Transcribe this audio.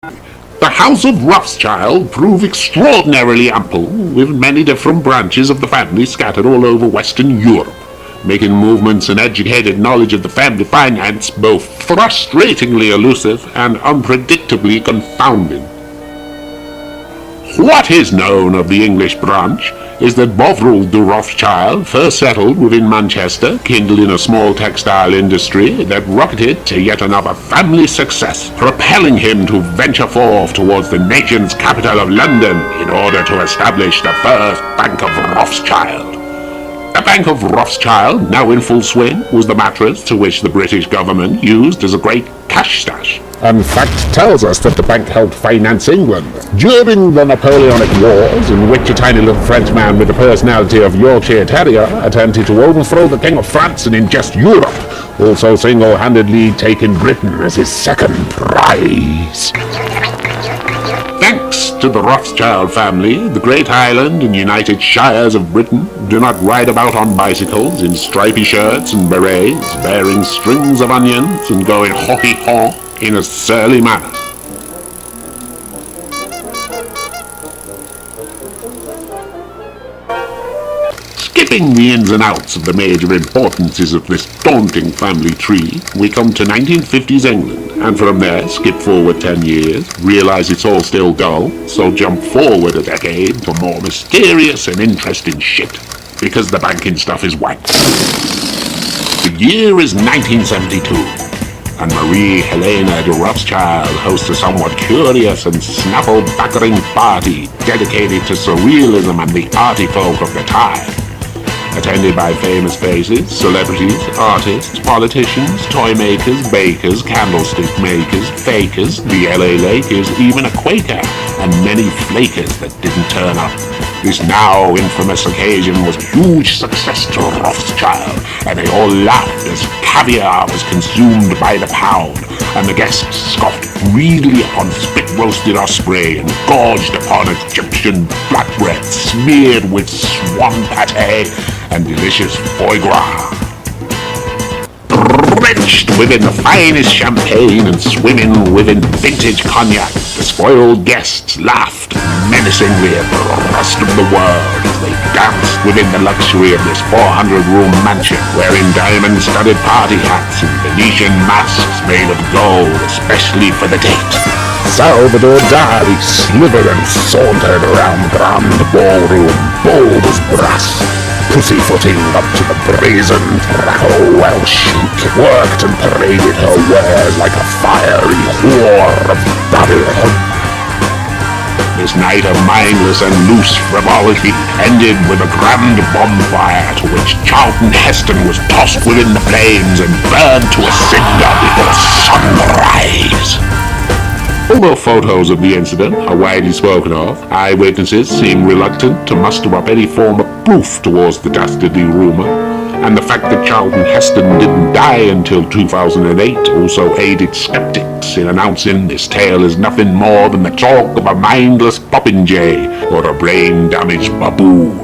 The House of Rothschild proved extraordinarily ample, with many different branches of the family scattered all over Western Europe, making movements and educated knowledge of the family finance both frustratingly elusive and unpredictably confounding. What is known of the English branch is that Michael de Rothschild first settled within Manchester, kindling a small textile industry that rocketed to yet another family success, propelling him to venture forth towards the nation's capital of London in order to establish the first Bank of Rothschild. The Bank of Rothschild, now in full swing, was the mattress to which the British government used as a great cash stash. And fact tells us that the bank helped finance England during the Napoleonic Wars, in which a tiny little Frenchman with the personality of Yorkshire Terrier attempted to overthrow the King of France and ingest Europe, also single-handedly taking Britain as his second prize. Thanks to the Rothschild family, the Great Island and United Shires of Britain do not ride about on bicycles in stripy shirts and berets, bearing strings of onions and going hoppy-haw in a surly manner. Skipping the ins and outs of the major importances of this daunting family tree, we come to 1950s England, and from there skip forward 10 years, realise it's all still dull, so jump forward a decade to more mysterious and interesting shit, because the banking stuff is wank. The year is 1972, and Marie Helena de Rothschild hosts a somewhat curious and snaffle-backering party dedicated to surrealism and the arty folk of the time. Attended by famous faces, celebrities, artists, politicians, toy makers, bakers, candlestick makers, fakers, the LA Lakers, even a Quaker, and many flakers that didn't turn up. This now infamous occasion was a huge success to Rothschild, and they all laughed as caviar was consumed by the pound, and the guests scoffed greedily upon spit-roasted osprey and gorged upon Egyptian flatbread smeared with swan pate and delicious foie gras. Drenched within the finest champagne and swimming within vintage cognac, the spoiled guests laughed menacingly at the rest of the world as they danced within the luxury of this 400-room mansion, wearing diamond-studded party hats and Venetian masks made of gold, especially for the date. Salvador Dali slithered and sauntered around the grand ballroom, bold as brass, pussyfooting up to the brazen throttle while she worked and paraded her wares like a fiery whore of Babylon. This night of mindless and loose frivolity ended with a grand bonfire to which Charlton Heston was tossed within the flames and burned to a cinder before sunrise. Although photos of the incident are widely spoken of, eyewitnesses seem reluctant to muster up any form of proof towards the dastardly rumour, and the fact that Charlton Heston didn't die until 2008 also aided skeptics in announcing this tale as nothing more than the talk of a mindless popinjay or a brain-damaged baboon.